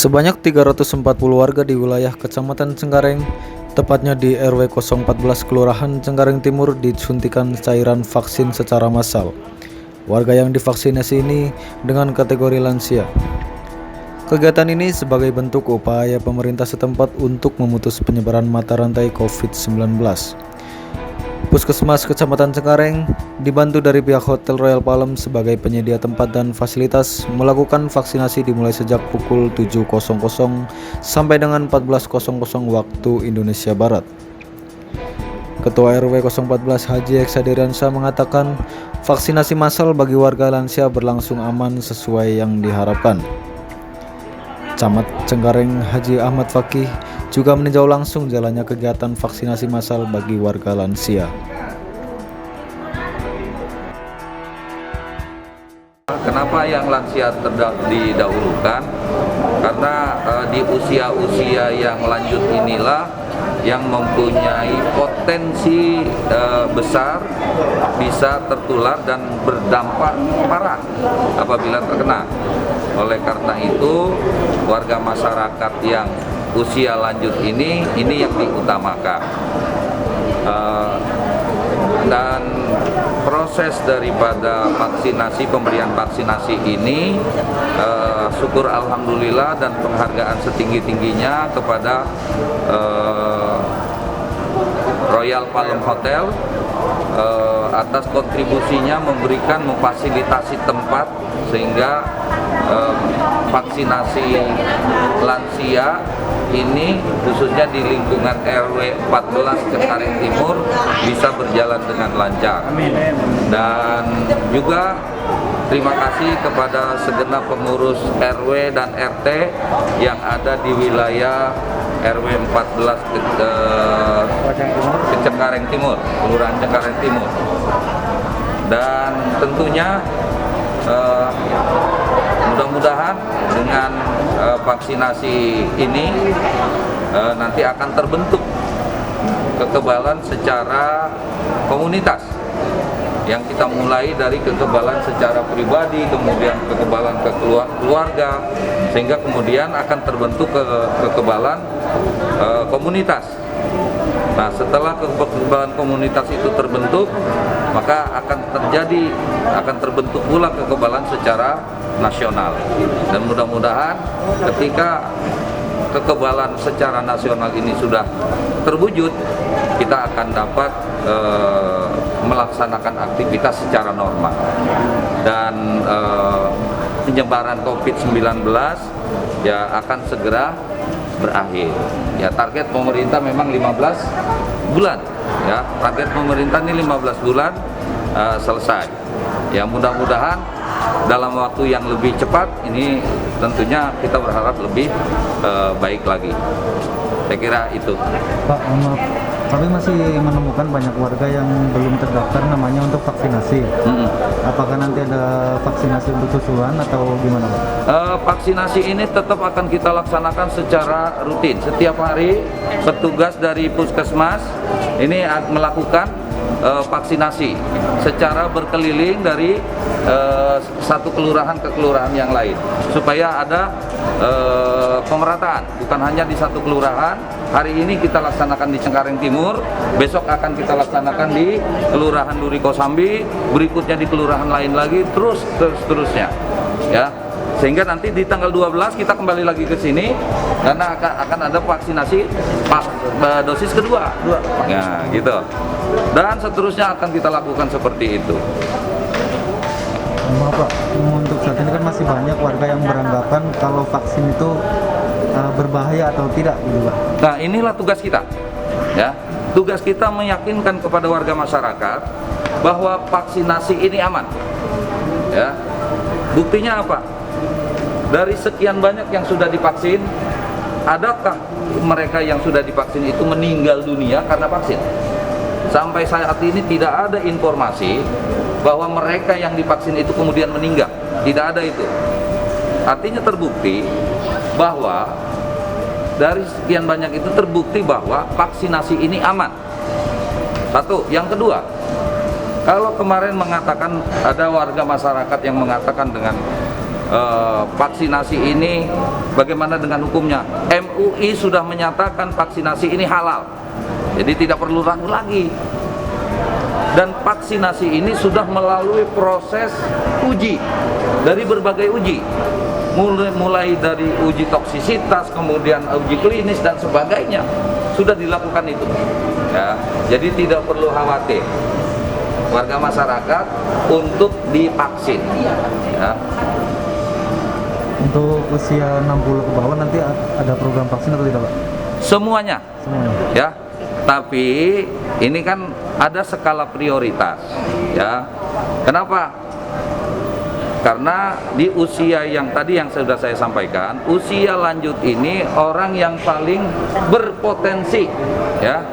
Sebanyak 340 warga di wilayah Kecamatan Cengkareng, tepatnya di RW 014 Kelurahan Cengkareng Timur, disuntikan cairan vaksin secara massal. Warga yang divaksinasi ini dengan kategori lansia. Kegiatan ini sebagai bentuk upaya pemerintah setempat untuk memutus penyebaran mata rantai COVID-19. Puskesmas Kecamatan Cengkareng dibantu dari pihak Hotel Royal Palem sebagai penyedia tempat dan fasilitas melakukan vaksinasi dimulai sejak pukul 7.00 sampai dengan 14.00 waktu Indonesia Barat. Ketua RW 014 Haji Eksadiriansyah mengatakan vaksinasi massal bagi warga lansia berlangsung aman sesuai yang diharapkan. Camat Cengkareng Haji Ahmad Fakih juga meninjau langsung jalannya kegiatan vaksinasi massal bagi warga lansia. Kenapa yang lansia didahulukan? Karena di usia-usia yang lanjut inilah yang mempunyai potensi besar bisa tertular dan berdampak parah apabila terkena. Oleh karena itu, warga masyarakat yang usia lanjut ini yang diutamakan. Dan proses daripada vaksinasi, pemberian vaksinasi ini syukur alhamdulillah dan penghargaan setinggi-tingginya kepada Royal Palem Hotel atas kontribusinya memberikan memfasilitasi tempat sehingga vaksinasi lansia ini khususnya di lingkungan RW 14 Cengkareng Timur bisa berjalan dengan lancar. Dan juga terima kasih kepada segenap pengurus RW dan RT yang ada di wilayah RW 14 Cengkareng Timur, Kelurahan Cengkareng Timur. Dan tentunya mudah-mudahan dengan vaksinasi ini nanti akan terbentuk kekebalan secara komunitas yang kita mulai dari kekebalan secara pribadi, kemudian kekebalan ke keluarga, sehingga kemudian akan terbentuk kekebalan komunitas. Nah, setelah kekebalan komunitas itu terbentuk, maka akan terbentuk pula kekebalan secara nasional. Dan mudah-mudahan ketika kekebalan secara nasional ini sudah terwujud, kita akan dapat melaksanakan aktivitas secara normal. Dan penyebaran COVID-19 ya akan segera berakhir. Ya, target pemerintah memang 15 bulan. Ya, target pemerintah ini 15 bulan selesai. Ya, mudah-mudahan dalam waktu yang lebih cepat ini tentunya kita berharap lebih baik lagi. Saya kira itu. Pak, maaf, kami masih menemukan banyak warga yang belum terdaftar namanya untuk vaksinasi. Apakah nanti ada vaksinasi untuk susulan atau gimana, Pak? Vaksinasi ini tetap akan kita laksanakan secara rutin. Setiap hari petugas dari puskesmas ini melakukan vaksinasi secara berkeliling dari satu kelurahan ke kelurahan yang lain supaya ada pemerataan, bukan hanya di satu kelurahan. Hari ini kita laksanakan di Cengkareng Timur, besok akan kita laksanakan di Kelurahan Duri Kosambi, berikutnya di kelurahan lain lagi, terusnya ya. Sehingga nanti di tanggal 12 kita kembali lagi ke sini karena akan ada vaksinasi dosis kedua. Ya, gitu. Dan seterusnya akan kita lakukan seperti itu. Maaf, Pak, untuk saat ini kan masih banyak warga yang beranggapan kalau vaksin itu berbahaya atau tidak, gitu, Pak. Nah, inilah tugas kita. Ya, tugas kita meyakinkan kepada warga masyarakat bahwa vaksinasi ini aman. Ya, buktinya apa? Dari sekian banyak yang sudah divaksin, adakah mereka yang sudah divaksin itu meninggal dunia karena vaksin? Sampai saat ini tidak ada informasi bahwa mereka yang divaksin itu kemudian meninggal. Tidak ada itu. Artinya terbukti bahwa dari sekian banyak itu terbukti bahwa vaksinasi ini aman. Satu. Yang kedua, kalau kemarin mengatakan ada warga masyarakat yang mengatakan dengan vaksinasi ini bagaimana dengan hukumnya. MUI sudah menyatakan vaksinasi ini halal, jadi tidak perlu ragu lagi. Dan vaksinasi ini sudah melalui proses uji dari berbagai uji, mulai dari uji toksisitas, kemudian uji klinis dan sebagainya sudah dilakukan itu. Ya, jadi tidak perlu khawatir warga masyarakat untuk divaksin. Ya. Untuk usia 60 ke bawah nanti ada program vaksin atau tidak, Pak? Semuanya. Semuanya. Ya. Tapi ini kan ada skala prioritas, ya. Kenapa? Karena di usia yang tadi yang sudah saya sampaikan, usia lanjut ini orang yang paling berpotensi, ya,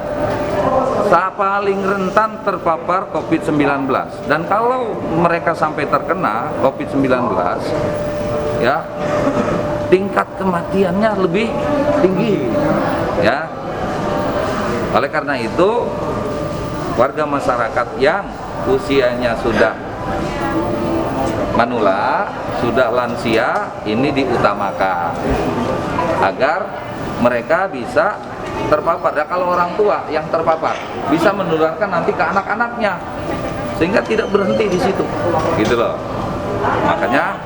paling rentan terpapar COVID-19. Dan kalau mereka sampai terkena COVID-19, ya, tingkat kematiannya lebih tinggi, ya. Oleh karena itu, warga masyarakat yang usianya sudah manula, sudah lansia, ini diutamakan agar mereka bisa terpapar. Dan kalau orang tua yang terpapar bisa menularkan nanti ke anak-anaknya, sehingga tidak berhenti di situ, gitu loh. Makanya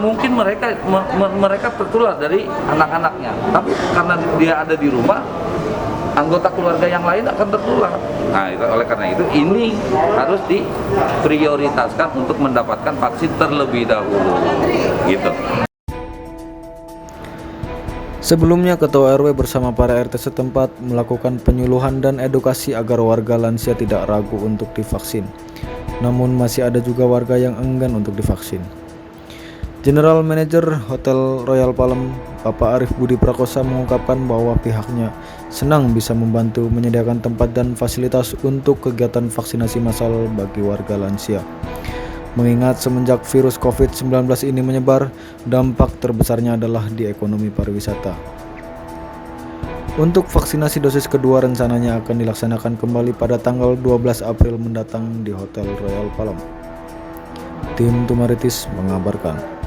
mungkin mereka tertular dari anak-anaknya, tapi karena dia ada di rumah, anggota keluarga yang lain akan tertular. Nah, oleh karena itu ini harus diprioritaskan untuk mendapatkan vaksin terlebih dahulu, gitu. Sebelumnya, Ketua RW bersama para RT setempat melakukan penyuluhan dan edukasi agar warga lansia tidak ragu untuk divaksin. Namun masih ada juga warga yang enggan untuk divaksin. General Manager Hotel Royal Palem, Bapak Arif Budi Prakosa mengungkapkan bahwa pihaknya senang bisa membantu menyediakan tempat dan fasilitas untuk kegiatan vaksinasi massal bagi warga lansia. Mengingat semenjak virus COVID-19 ini menyebar, dampak terbesarnya adalah di ekonomi pariwisata. Untuk vaksinasi dosis kedua rencananya akan dilaksanakan kembali pada tanggal 12 April mendatang di Hotel Royal Palem. Tim Tumaritis mengabarkan.